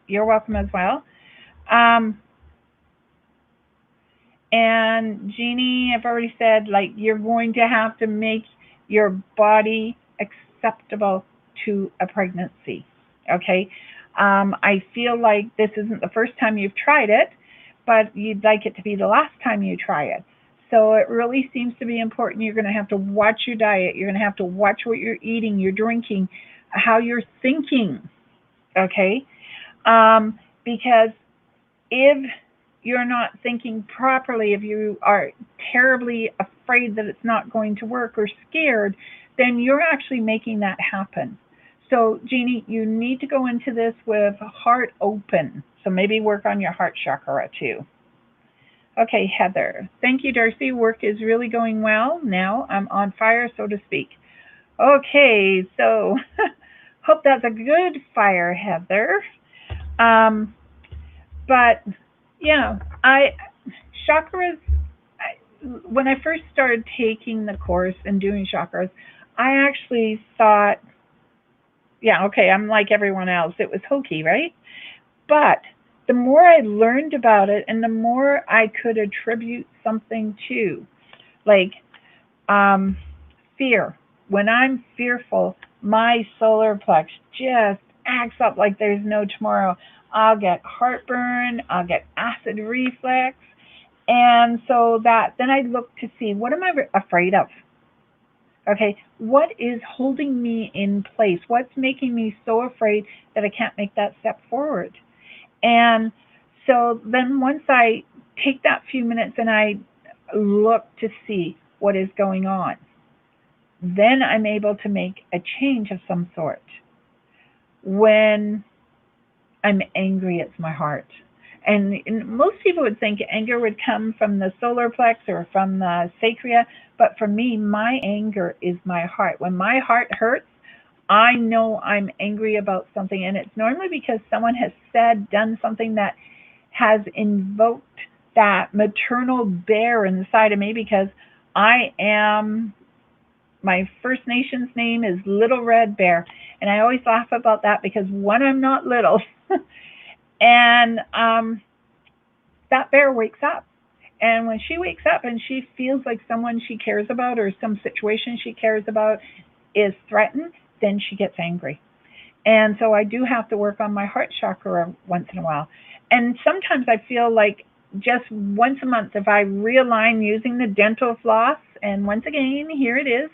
you're welcome as well. And Jeannie, I've already said, like, you're going to have to make your body acceptable to a pregnancy. Okay? I feel like this isn't the first time you've tried it, but you'd like it to be the last time you try it. So it really seems to be important. You're going to have to watch your diet. You're going to have to watch what you're eating, you're drinking, how you're thinking. Okay? Because if you're not thinking properly, if you are terribly afraid that it's not going to work or scared, then you're actually making that happen. So, Jeannie, you need to go into this with heart open. So maybe work on your heart chakra too. Okay, Heather. Thank you, Darcy. Work is really going well. Now I'm on fire, so to speak. Okay, so hope that's a good fire, Heather. But yeah, chakras. When I first started taking the course and doing chakras, I actually thought, yeah, okay, I'm like everyone else. It was hokey, right? But the more I learned about it and the more I could attribute something to, like fear. When I'm fearful, my solar plex just acts up like there's no tomorrow. I'll get heartburn, I'll get acid reflux. And so then I look to see, what am I afraid of? Okay, what is holding me in place? What's making me so afraid that I can't make that step forward? And so then once I take that few minutes and I look to see what is going on, then I'm able to make a change of some sort. When I'm angry, it's my heart. And most people would think anger would come from the solar plex or from the sacral, but for me, my anger is my heart. When my heart hurts, I know I'm angry about something, and it's normally because someone has said, done something that has invoked that maternal bear inside of me, because my First Nations name is Little Red Bear, and I always laugh about that because, one, I'm not little, and that bear wakes up. And when she wakes up and she feels like someone she cares about or some situation she cares about is threatened, then she gets angry. And so I do have to work on my heart chakra once in a while. And sometimes I feel like just once a month, if I realign using the dental floss, and once again, here it is.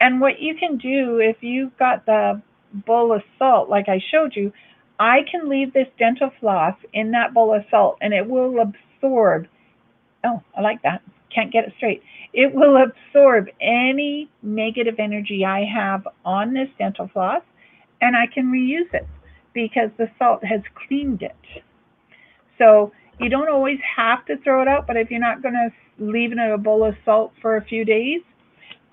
And what you can do, if you've got the bowl of salt like I showed you, I can leave this dental floss in that bowl of salt, and it will absorb. Oh, I like that. Can't get it straight. It will absorb any negative energy I have on this dental floss, and I can reuse it because the salt has cleaned it. So you don't always have to throw it out, but if you're not going to leave it in a bowl of salt for a few days,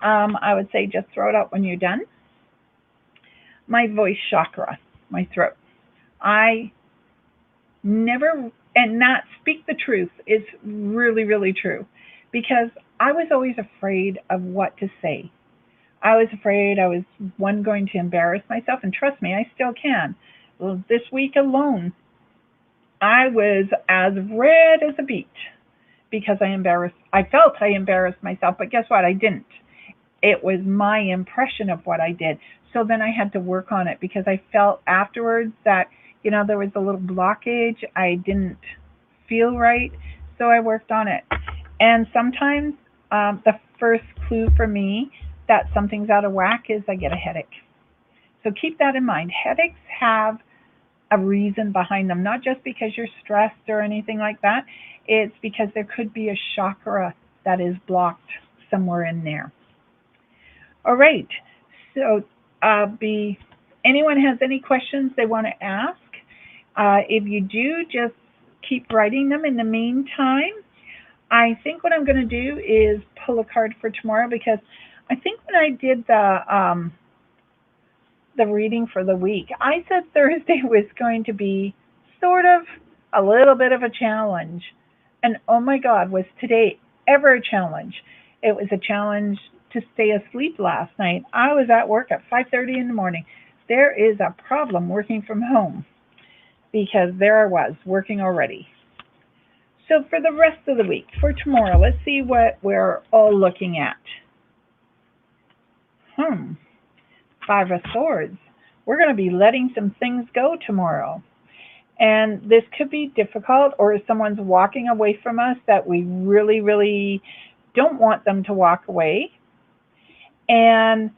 I would say just throw it out when you're done. My voice chakra, my throat. I never, and not speak the truth is really, really true, because I was always afraid of what to say. I was afraid I was, one, going to embarrass myself, and trust me, I still can. Well, this week alone, I was as red as a beet because I felt I embarrassed myself, but guess what? I didn't. It was my impression of what I did. So then I had to work on it because I felt afterwards that, there was a little blockage. I didn't feel right. So I worked on it. And sometimes the first clue for me that something's out of whack is I get a headache. So keep that in mind. Headaches have a reason behind them, not just because you're stressed or anything like that. It's because there could be a chakra that is blocked somewhere in there. All right. So anyone has any questions they want to ask? If you do, just keep writing them in the meantime. I think what I'm going to do is pull a card for tomorrow, because I think when I did the reading for the week, I said Thursday was going to be sort of a little bit of a challenge. And oh my God, was today ever a challenge? It was a challenge to stay asleep last night. I was at work at 5:30 in the morning. There is a problem working from home, because there I was working already. So for the rest of the week, for tomorrow, let's see what we're all looking at. Hmm. Five of Swords. We're going to be letting some things go tomorrow. And this could be difficult, or someone's walking away from us that we really, really don't want them to walk away. And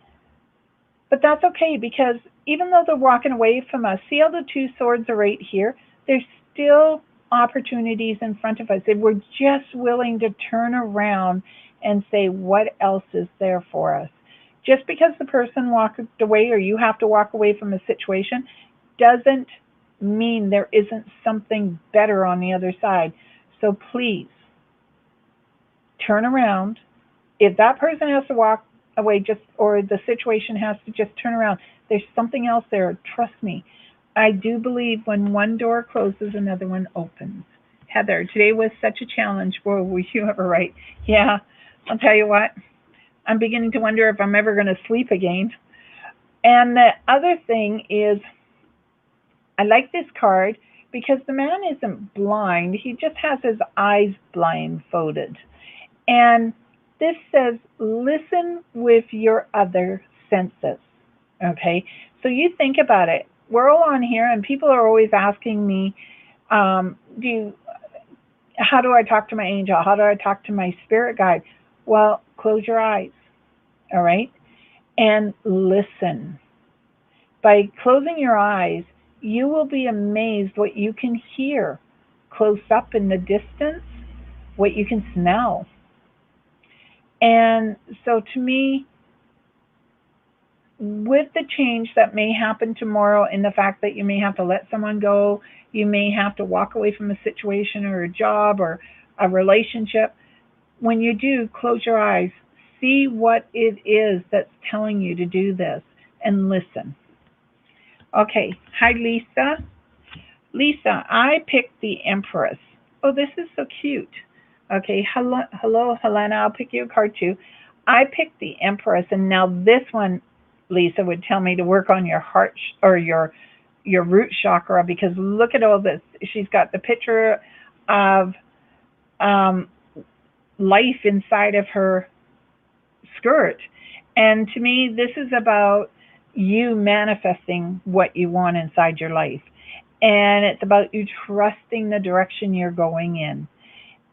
but that's okay, because even though they're walking away from us, see how the two swords are right here? There's still opportunities in front of us if we're just willing to turn around and say, what else is there for us? Just because the person walked away, or you have to walk away from a situation, doesn't mean there isn't something better on the other side. So please turn around. If that person has to walk away, just, or the situation has to just turn around, there's something else there. Trust me. I do believe when one door closes, another one opens. Heather, today was such a challenge. Boy, were you ever right. Yeah, I'll tell you what. I'm beginning to wonder if I'm ever going to sleep again. And the other thing is, I like this card because the man isn't blind. He just has his eyes blindfolded. And this says, listen with your other senses. Okay? So you think about it. We're all on here, and people are always asking me, how do I talk to my angel? How do I talk to my spirit guide? Well, close your eyes, all right? And listen. By closing your eyes, you will be amazed what you can hear close up in the distance, what you can smell. And so to me, with the change that may happen tomorrow, in the fact that you may have to let someone go, you may have to walk away from a situation or a job or a relationship, when you do, close your eyes, see what it is that's telling you to do this, and listen. Okay, hi Lisa. Lisa, I picked the Empress. Oh, this is so cute. Okay, hello, Helena, I'll pick you a card too. I picked the Empress, and now this one, Lisa, would tell me to work on your heart or your root chakra, because look at all this. She's got the picture of life inside of her skirt. And to me, this is about you manifesting what you want inside your life. And it's about you trusting the direction you're going in.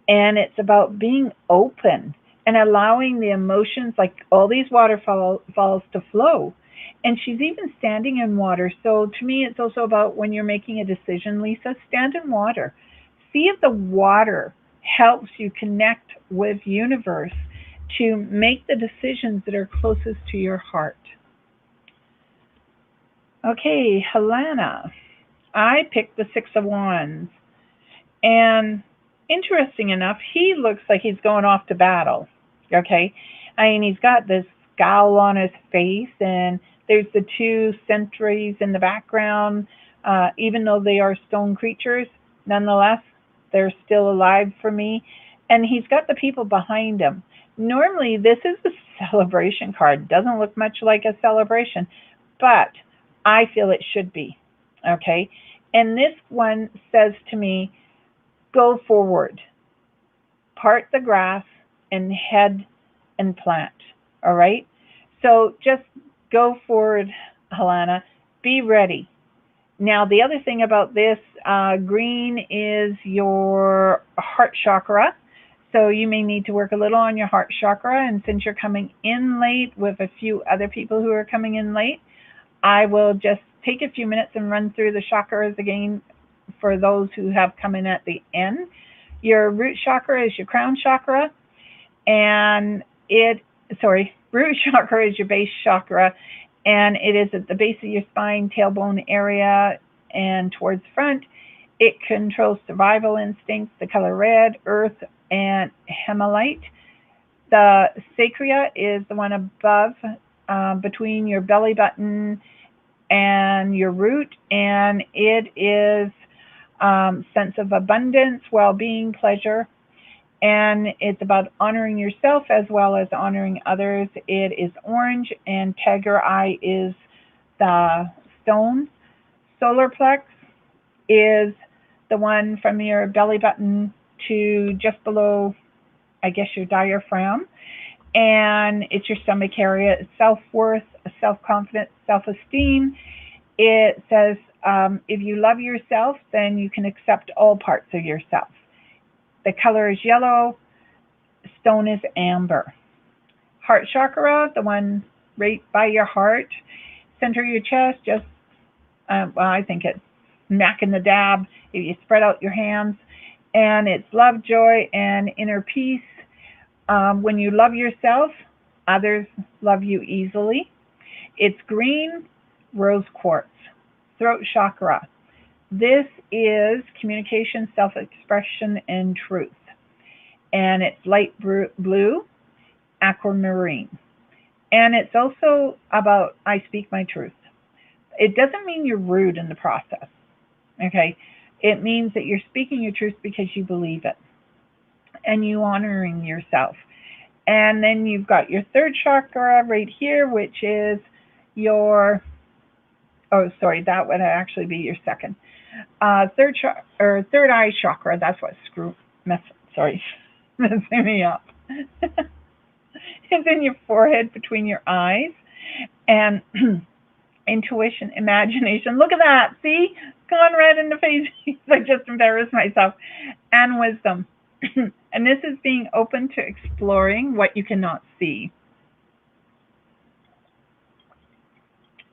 And it's about being open and allowing the emotions, like all these waterfalls, to flow. And she's even standing in water. So to me, it's also about when you're making a decision, Lisa, stand in water. See if the water helps you connect with universe to make the decisions that are closest to your heart. Okay, Helena, I picked the Six of Wands. And interesting enough, he looks like he's going off to battle. Okay? I mean, he's got this scowl on his face, and there's the two sentries in the background. Even though they are stone creatures, nonetheless, they're still alive for me. And he's got the people behind him. Normally, this is a celebration card. Doesn't look much like a celebration, but I feel it should be. Okay? And this one says to me, go forward, part the grass, and head and plant. All right? So just go forward, Helena. Be ready. Now, the other thing about this, green is your heart chakra. So you may need to work a little on your heart chakra. And since you're coming in late with a few other people who are coming in late, I will just take a few minutes and run through the chakras again for those who have come in at the end. Your root chakra is your crown chakra, and root chakra is your base chakra, and it is at the base of your spine, tailbone area, and towards the front. It controls survival instincts, the color red, earth, and hemalite. The sacra is the one above, between your belly button and your root, and it is sense of abundance, well-being, pleasure, and it's about honoring yourself as well as honoring others. It is orange, and tiger eye is the stone. Solar plex is the one from your belly button to just below, I guess, your diaphragm, and it's your stomach area. It's self-worth, self-confidence, self-esteem. It says if you love yourself, then you can accept all parts of yourself. The color is yellow. Stone is amber. Heart chakra, the one right by your heart, center of your chest, just, well, I think it's smack in the dab if you spread out your hands. And it's love, joy, and inner peace. When you love yourself, others love you easily. It's green, rose quartz. Throat chakra. This is communication, self-expression, and truth. And it's light blue, aquamarine. And it's also about I speak my truth. It doesn't mean you're rude in the process, okay? It means that you're speaking your truth because you believe it and you honoring yourself. And then you've got your third chakra right here, which is your, oh, sorry, that would actually be your second. Third eye chakra, that's what messing me up. It's in your forehead between your eyes. And intuition, imagination. Look at that. See? Gone red in the face. I just embarrassed myself. And wisdom. And this is being open to exploring what you cannot see.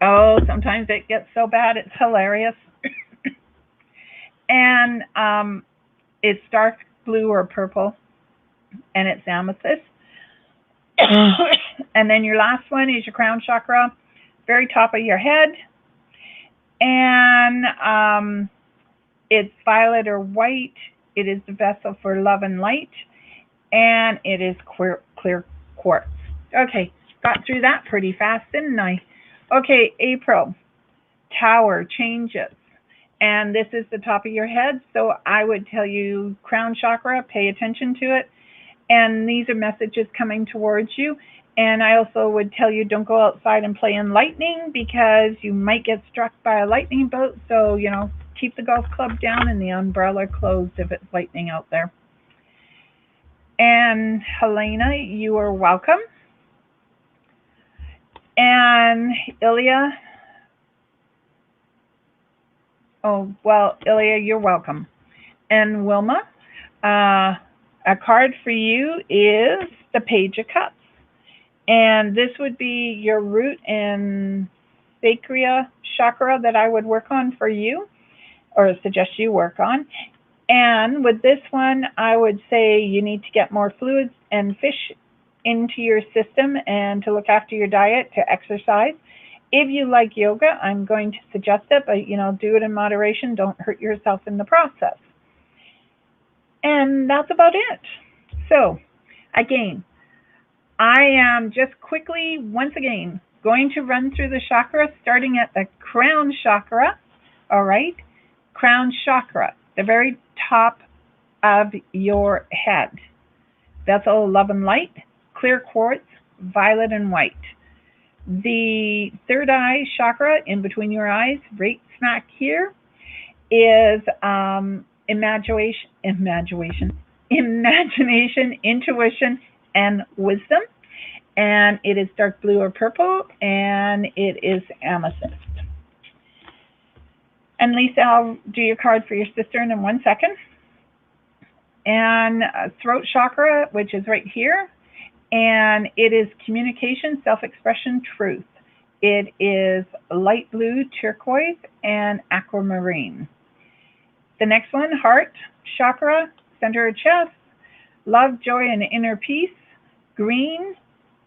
Oh, sometimes it gets so bad it's hilarious. And it's dark blue or purple, and it's amethyst. And then your last one is your crown chakra, very top of your head, and it's violet or white. It is the vessel for love and light, and it is clear quartz. Okay, got through that pretty fast, didn't I? Okay, April, tower changes. And this is the top of your head, so I would tell you crown chakra, pay attention to it. And these are messages coming towards you. And I also would tell you don't go outside and play in lightning because you might get struck by a lightning bolt. So, you know, keep the golf club down and the umbrella closed if it's lightning out there. And Helena, you are welcome. And Ilya, oh, well, Ilya, you're welcome. And Wilma, a card for you is the Page of Cups. And this would be your root and sacra chakra that I would work on for you, or suggest you work on. And with this one, I would say you need to get more fluids and fish into your system and to look after your diet, to exercise. If you like yoga, I'm going to suggest it, but, you know, do it in moderation. Don't hurt yourself in the process. And that's about it. So, again, I am just quickly, once again, going to run through the chakras, starting at the crown chakra. All right? Crown chakra, the very top of your head. That's all love and light, clear quartz, violet and white. The third eye chakra, in between your eyes, right smack here, is imagination, intuition, and wisdom. And it is dark blue or purple, and it is amethyst. And Lisa, I'll do your card for your sister in 1 second. And throat chakra, which is right here, and it is communication, self-expression, truth. It is light blue, turquoise, and aquamarine. The next one, heart chakra, center of chest, love, joy, and inner peace, green,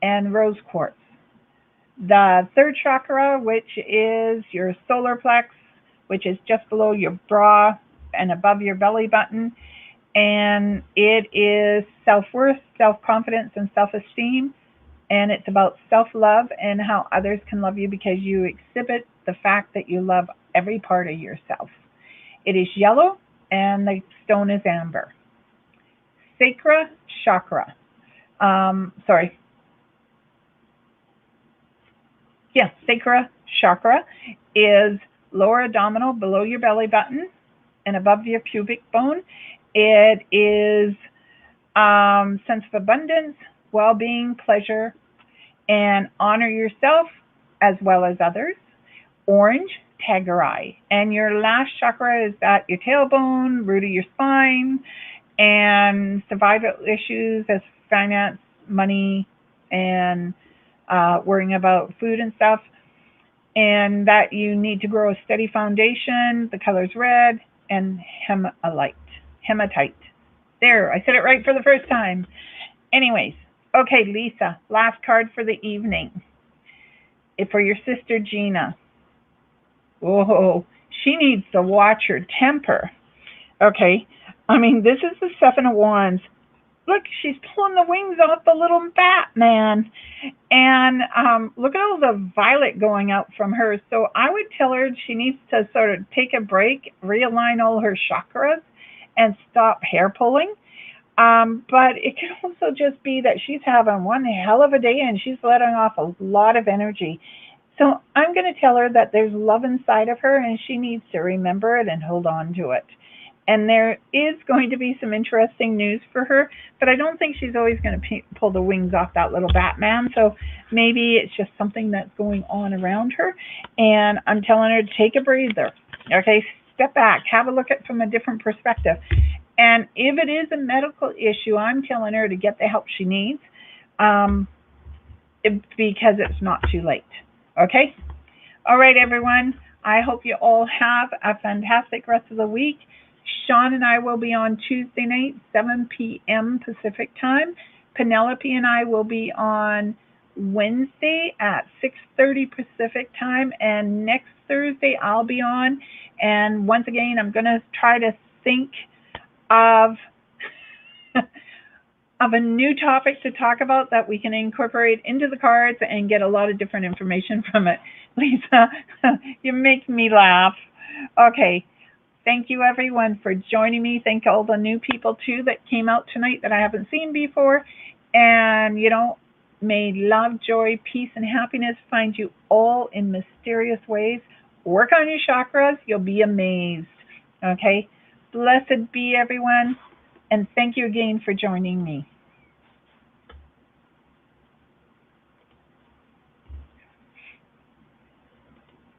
and rose quartz. The third chakra, which is your solar plex, which is just below your bra and above your belly button, and it is self-worth, self-confidence, and self-esteem. And it's about self-love and how others can love you because you exhibit the fact that you love every part of yourself. It is yellow, and the stone is amber. Sacra chakra. Sorry. Yeah, sacra chakra is lower abdominal below your belly button and above your pubic bone. It is sense of abundance, well-being, pleasure, and honor yourself as well as others. Orange, tiger eye. And your last chakra is at your tailbone, root of your spine, and survival issues as finance, money, and worrying about food and stuff. And that you need to grow a steady foundation. The color's red and hematite. There, I said it right for the first time. Anyways, okay, Lisa, last card for the evening. For your sister Gina. Oh, she needs to watch her temper. Okay, I mean, this is the Seven of Wands. Look, she's pulling the wings off the little Batman. And look at all the violet going out from her. So I would tell her she needs to sort of take a break, realign all her chakras, and stop hair pulling. But it can also just be that she's having one hell of a day and she's letting off a lot of energy. So I'm going to tell her that there's love inside of her and she needs to remember it and hold on to it. And there is going to be some interesting news for her, but I don't think she's always going to pull the wings off that little Batman. So maybe it's just something that's going on around her. And I'm telling her to take a breather. Okay, step back, have a look at it from a different perspective. And if it is a medical issue, I'm telling her to get the help she needs because it's not too late. Okay? All right, everyone. I hope you all have a fantastic rest of the week. Sean and I will be on Tuesday night, 7 p.m. Pacific time. Penelope and I will be on Wednesday at 6:30 Pacific time. And next Thursday, I'll be on. And once again, I'm going to try to think of a new topic to talk about that we can incorporate into the cards and get a lot of different information from it. Lisa, you make me laugh. Okay. Thank you, everyone, for joining me. Thank all the new people, too, that came out tonight that I haven't seen before. And, may love, joy, peace, and happiness find you all in mysterious ways. Work on your chakras. You'll be amazed. Okay? Blessed be everyone, and thank you again for joining me.